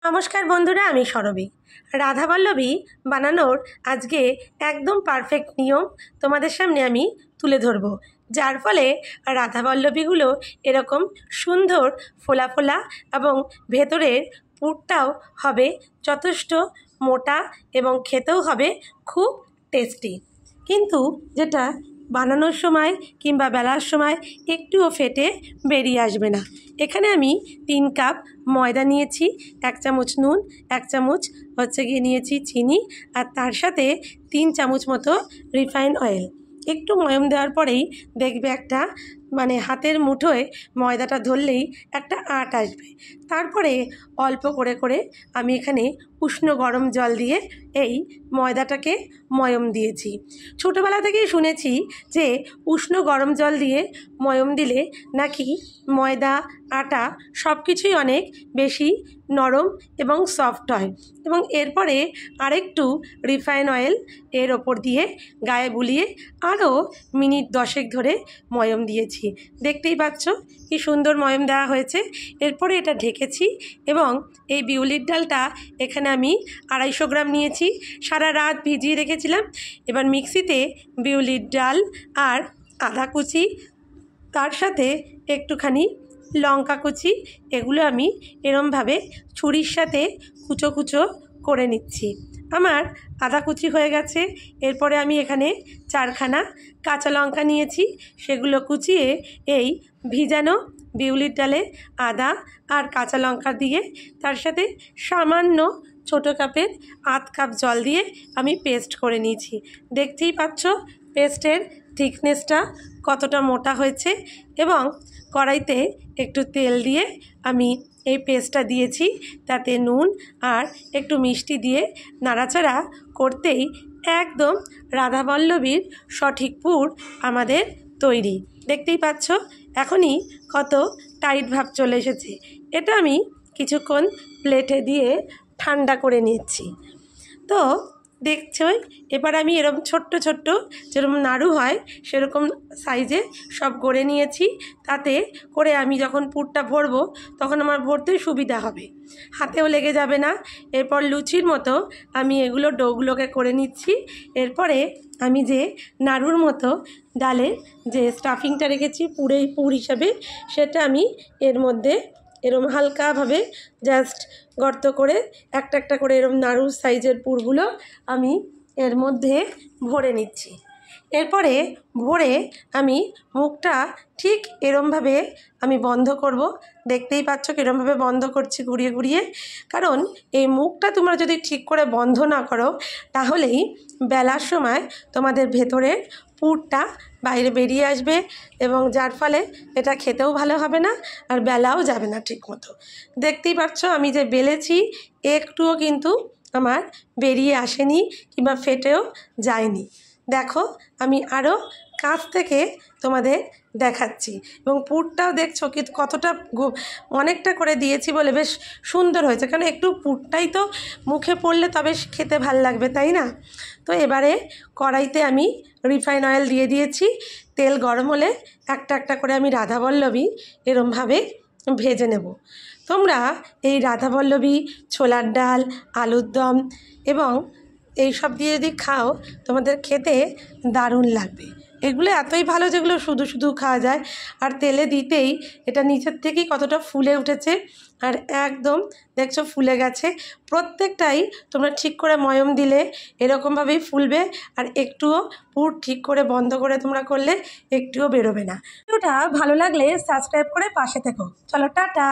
নমস্কার বন্ধুরা, আমি সরবী। রাধাবল্লভী বানানোর আজকে একদম পারফেক্ট নিয়ম তোমাদের সামনে আমি তুলে ধরব, যার ফলে রাধাবল্লভীগুলো এরকম সুন্দর ফোলা ফোলা এবং ভেতরের পুরটাও হবে যথেষ্ট মোটা এবং খেতেও হবে খুব টেস্টি। কিন্তু যেটা বানানোর সময় কিংবা বেলার সময় একটুও ফেটে বেরিয়ে আসবে না। এখানে আমি 3 কাপ ময়দা নিয়েছি, 1 চামচ নুন, 1 চামচ নিয়েছি চিনি, আর তার সাথে 3 চামচ মতো রিফাইন্ড অয়েল। একটু ময়ম দেওয়ার পরেই দেখবে একটা হাতের মুঠোয় ময়দাটা ধরলেই একটা আঁট আসবে। তারপরে অল্প করে করে আমি এখানে উষ্ণ গরম জল দিয়ে এই ময়দাটাকে ময়ম দিয়েছি। ছোটোবেলা থেকেই শুনেছি যে উষ্ণ গরম জল দিয়ে ময়ম দিলে নাকি ময়দা আটা সব কিছুই অনেক বেশি নরম এবং সফট হয়। এবং এরপরে আরেকটু রিফাইন অয়েল এর ওপর দিয়ে গায়ে বুলিয়ে আরও মিনিট 10 ধরে ময়ম দিয়েছি। দেখতেই পাচ্ছ কি সুন্দর ময়ম দেওয়া হয়েছে। এরপরে এটা ঢেকেছি এবং এই বিউলির ডালটা এখানে আমি 250 গ্রাম নিয়েছি, সারা রাত ভিজিয়ে রেখেছিলাম। এবার মিক্সিতে বিউলির ডাল আর আদা কুচি, তার সাথে একটুখানি লঙ্কা কুচি, এগুলো আমি এরমভাবে ছুরির সাথে কুচো কুচো করে নিচ্ছি। আমার আদা কুচি হয়ে গেছে। এরপরে আমি এখানে 4খানা কাঁচা লঙ্কা নিয়েছি, সেগুলো কুচিয়ে এই ভিজানো বিউলির ডালে আদা আর কাঁচা লঙ্কা দিয়ে তার সাথে সামান্য ছোটো কাপের 1/2 কাপ জল দিয়ে আমি পেস্ট করে নিয়েছি। দেখতেই পাচ্ছ পেস্টের থিকনেসটা কতটা মোটা হয়েছে। এবং কড়াইতে একটু তেল দিয়ে আমি এই পেস্টটা দিয়েছি, তাতে নুন আর একটু মিষ্টি দিয়ে নাড়াচাড়া করতেই একদম রাধাবল্লভীর সঠিক পুর আমাদের তৈরি। দেখতেই পাচ্ছ এখনই কত টাইট ভাব চলে এসেছে। এটা আমি কিছুক্ষণ প্লেটে দিয়ে ঠান্ডা করে নিচ্ছি। তো দেখছই, এবার আমি এরকম ছোট্ট ছোট্ট যেরকম নাড়ু হয় সেরকম সাইজে সব গড়ে নিয়েছি। তাতে করে আমি যখন পুরটা ভরবো তখন আমার ভরতে সুবিধা হবে, হাতেও লেগে যাবে না। এরপর লুচির মতো আমি এগুলো ডোগুলোকে করে নিচ্ছি। এরপরে আমি যে নাড়ুর মতো ডালের যে স্টাফিংটা রেখেছি পুর হিসাবে, সেটা আমি এর মধ্যে এরম হালকাভাবে জাস্ট গর্ত করে একটা একটা করে এরম নাড়ুর সাইজের পুরগুলো আমি এর মধ্যে ভরে নিচ্ছি। এরপরে ভরে আমি মুখটা ঠিক এরমভাবে আমি বন্ধ করব। দেখতেই পাচ্ছ কিরমভাবে বন্ধ করছি ঘুরিয়ে ঘুরিয়ে। কারণ এই মুখটা তোমরা যদি ঠিক করে বন্ধ না করো তাহলেই বেলার সময় তোমাদের ভেতরের পুরটা বাইরে বেরিয়ে আসবে, এবং যার ফলে এটা খেতেও ভালো হবে না আর বেলাও যাবে না ঠিক মতো। দেখতেই পাচ্ছ আমি যে বেলেছি একটুও কিন্তু আমার বেরিয়ে আসেনি কিংবা ফেটেও যায়নি। দেখো আমি আরও কাছ থেকে তোমাদের দেখাচ্ছি, এবং পুরটাও দেখছো কি কতটা অনেকটা করে দিয়েছি বলে বেশ সুন্দর হয়েছে। কারণ একটু পুরটাই তো মুখে পড়লে তবে খেতে ভাল লাগবে, তাই না? তো এবারে কড়াইতে আমি রিফাইন অয়েল দিয়ে দিয়েছি। তেল গরম হলে একটা একটা করে আমি রাধাবল্লভী এরমভাবে ভেজে নেব। তোমরা এই রাধাবল্লভী ছোলার ডাল, আলুর দম এবং এই সব দিয়ে যদি খাও তোমাদের খেতে দারুণ লাগবে। এগুলো এতই ভালো যেগুলো শুধু শুধু খাওয়া যায়, আর তেলে দিতেই এটা নিচের থেকেই কতটা ফুলে উঠেছে, আর একদম দেখছো ফুলে গেছে। প্রত্যেকটাই তোমরা ঠিক করে ময়ম দিলে এরকমভাবেই ফুলবে, আর একটুও পুর ঠিক করে বন্ধ করে তোমরা করলে একটুও বেরোবে না। ভিডিওটা ভালো লাগলে সাবস্ক্রাইব করে পাশে থেকো। চলো টাটা।